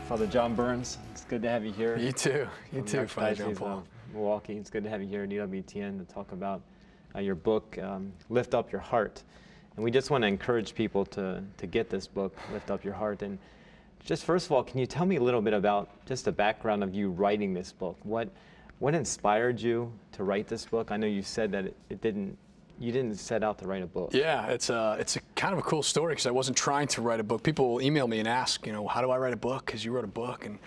Father John Burns, it's good to have you here. You too. You too, Father John Archdiocese Paul. of Milwaukee. It's good to have you here at ytsync-en to talk about your book, Lift Up Your Heart. And we just want to encourage people to get this book, Lift Up Your Heart. And just first of all, can you tell me a little bit about just the background of you writing this book? What inspired you to write this book? I know you said that you didn't set out to write a book. Yeah, it's a kind of a cool story because I wasn't trying to write a book. People will email me and ask, how do I write a book? Because you wrote a book. And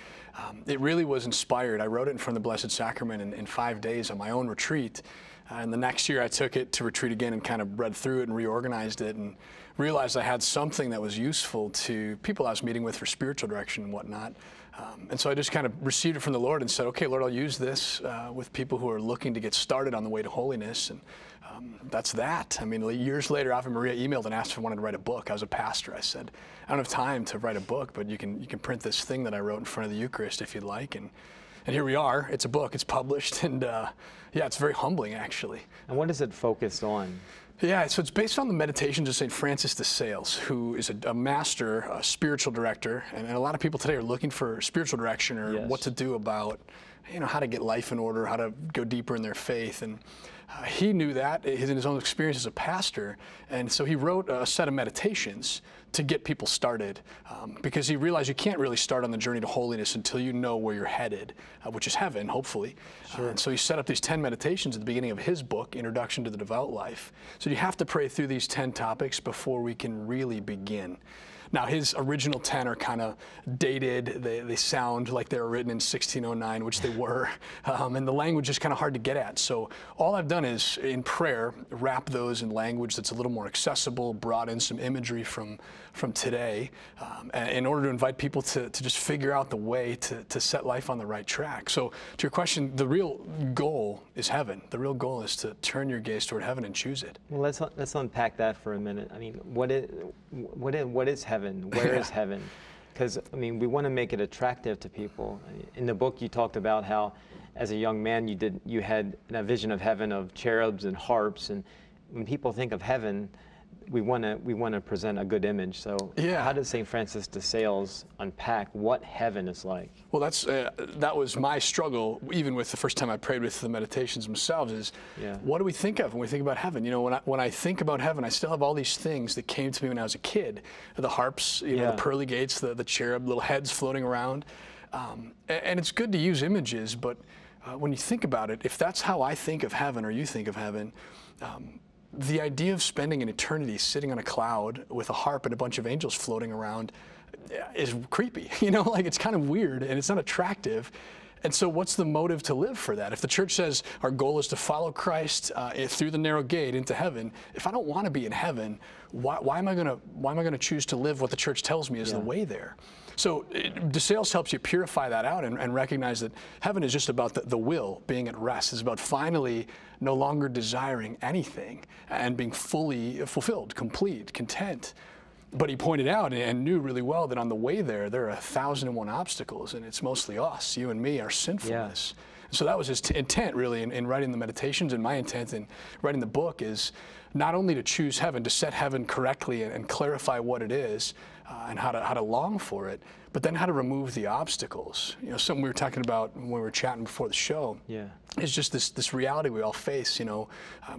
it really was inspired. I wrote it in front of the Blessed Sacrament in 5 days on my own retreat. And the next year I took it to retreat again and kind of read through it and reorganized it and realized I had something that was useful to people I was meeting with for spiritual direction and whatnot. And so I just kind of received it from the Lord and said, okay, Lord, I'll use this with people who are looking to get started on the way to holiness. And that's that. I mean, years later, Ave Maria emailed and asked if I wanted to write a book. I was a pastor. I said, I don't have time to write a book, but you can print this thing that I wrote in front of the Eucharist if you'd like. And here we are. It's a book. It's published. And yeah, it's very humbling, actually. And what is it focused on? Yeah, so it's based on the meditations of St. Francis de Sales, who is a master, a spiritual director, and a lot of people today are looking for spiritual direction or what to do about, how to get life in order, how to go deeper in their faith. And he knew that in his own experience as a pastor, and so he wrote a set of meditations to get people started, because he realized you can't really start on the journey to holiness until you know where you're headed, which is heaven, hopefully. Sure. And so he set up these 10 meditations at the beginning of his book, Introduction to the Devout Life. So you have to pray through these 10 topics before we can really begin. Now, his original 10 are kind of dated. They sound like they were written in 1609, which they were, and the language is kind of hard to get at. So all I've done is, in prayer, wrap those in language that's a little more accessible, brought in some imagery from today, in order to invite people to just figure out the way to set life on the right track. So to your question, the real goal is heaven. The real goal is to turn your gaze toward heaven and choose it. Well, let's unpack that for a minute. I mean, what is heaven? Where is heaven? Because, we want to make it attractive to people. In the book, you talked about how, as a young man, you had a vision of heaven of cherubs and harps, and when people think of heaven, we want to present a good image. So how does St. Francis de Sales unpack what heaven is like? Well, that was my struggle, even with the first time I prayed with the meditations themselves, is what do we think of when we think about heaven? When I think about heaven, I still have all these things that came to me when I was a kid. The harps, the pearly gates, the cherub, little heads floating around. And it's good to use images, but when you think about it, if that's how I think of heaven or you think of heaven, the idea of spending an eternity sitting on a cloud with a harp and a bunch of angels floating around is creepy. It's kind of weird and it's not attractive. And so what's the motive to live for that? If the church says our goal is to follow Christ through the narrow gate into heaven, if I don't want to be in heaven, why am I going to choose to live what the church tells me is the way there? So de Sales helps you purify that out and recognize that heaven is just about the will being at rest. It's about finally no longer desiring anything and being fully fulfilled, complete, content. But he pointed out and knew really well that on the way there are 1,001 obstacles, and it's mostly us, you and me, our sinfulness. Yeah. So that was his intent, really, in writing the meditations, and my intent in writing the book is not only to choose heaven, to set heaven correctly and clarify what it is and how to long for it, but then how to remove the obstacles. Something we were talking about when we were chatting before the show is just this reality we all face.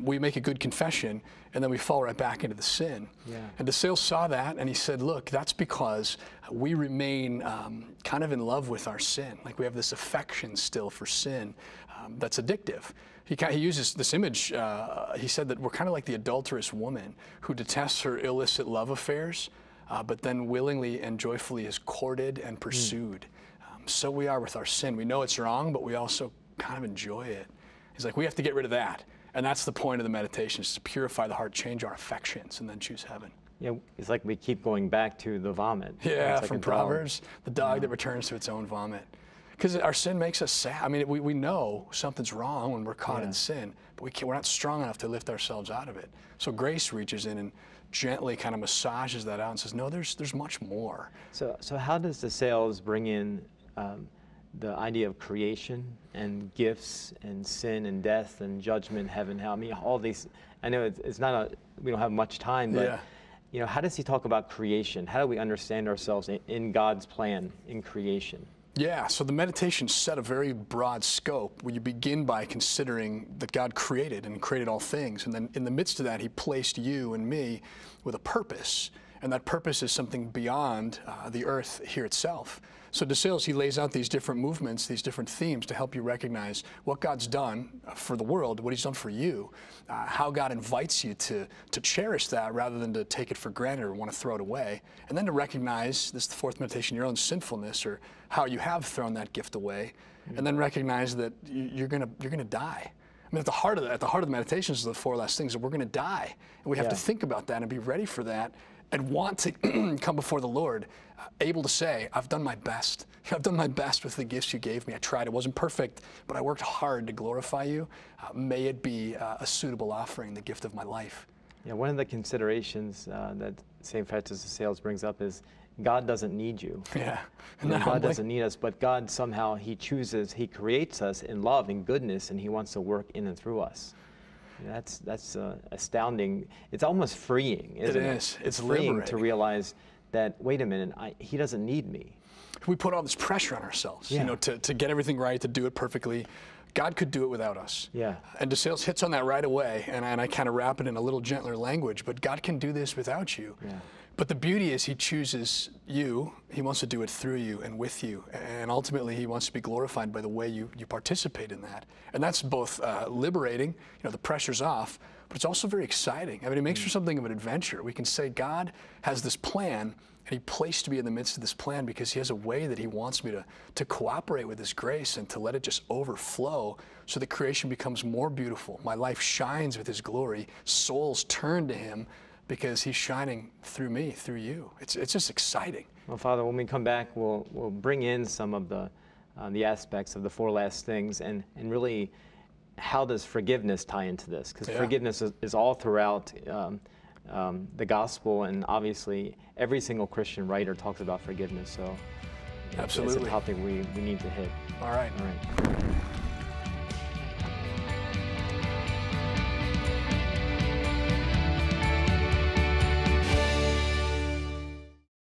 We make a good confession, and then we fall right back into the sin. Yeah. And de Sales saw that, and he said, look, that's because we remain kind of in love with our sin. Like we have this affection still for sin that's addictive. He uses this image. He said that we're kind of like the adulterous woman who detests her illicit love affairs, but then willingly and joyfully is courted and pursued. So we are with our sin. We know it's wrong, but we also kind of enjoy it. He's like, we have to get rid of that. And that's the point of the meditation, is to purify the heart, change our affections, and then choose heaven. Yeah, it's like we keep going back to the vomit. Yeah, like from Proverbs, the dog that returns to its own vomit. Because our sin makes us sad. We know something's wrong when we're caught in sin, but we're not strong enough to lift ourselves out of it. So grace reaches in and gently kind of massages that out and says, no, there's much more. So how does de Sales bring in the idea of creation and gifts and sin and death and judgment, heaven, hell? All these, I know it's not we don't have much time, but how does he talk about creation? How do we understand ourselves in God's plan in creation? Yeah, so the meditation set a very broad scope where you begin by considering that God created and created all things. And then in the midst of that, he placed you and me with a purpose. And that purpose is something beyond the earth here itself. So DeSales, he lays out these different movements, these different themes to help you recognize what God's done for the world, what he's done for you, how God invites you to cherish that rather than to take it for granted or want to throw it away. And then to recognize, this is the fourth meditation, your own sinfulness or how you have thrown that gift away. And then recognize that you're gonna die. I mean, at the heart of the meditations is the four last things, that we're gonna die. And we have to think about that and be ready for that and want to come before the Lord, able to say, I've done my best. I've done my best with the gifts you gave me. I tried. It wasn't perfect, but I worked hard to glorify you. May it be a suitable offering, the gift of my life. Yeah, one of the considerations that St. Francis of Sales brings up is God doesn't need you. Yeah. God doesn't need us, but God somehow, he creates us in love and goodness, and he wants to work in and through us. That's astounding. It's almost freeing, isn't it? It is. It's freeing liberating to realize that, wait a minute, he doesn't need me. We put all this pressure on ourselves, to get everything right, to do it perfectly. God could do it without us. Yeah. And DeSales hits on that right away, and I kind of wrap it in a little gentler language, but God can do this without you. Yeah. But the beauty is he chooses you, he wants to do it through you and with you, and ultimately he wants to be glorified by the way you participate in that. And that's both liberating, the pressure's off, but it's also very exciting. I mean, it makes for something of an adventure. We can say God has this plan, and he placed me in the midst of this plan because he has a way that he wants me to cooperate with his grace and to let it just overflow so that creation becomes more beautiful. My life shines with his glory. Souls turn to him because he's shining through me, through you. It's just exciting. Well, Father, when we come back, we'll bring in some of the aspects of the four last things, and really, how does forgiveness tie into this? Because forgiveness is all throughout the gospel, and obviously every single Christian writer talks about forgiveness. So absolutely, it's a topic we need to hit. All right. All right.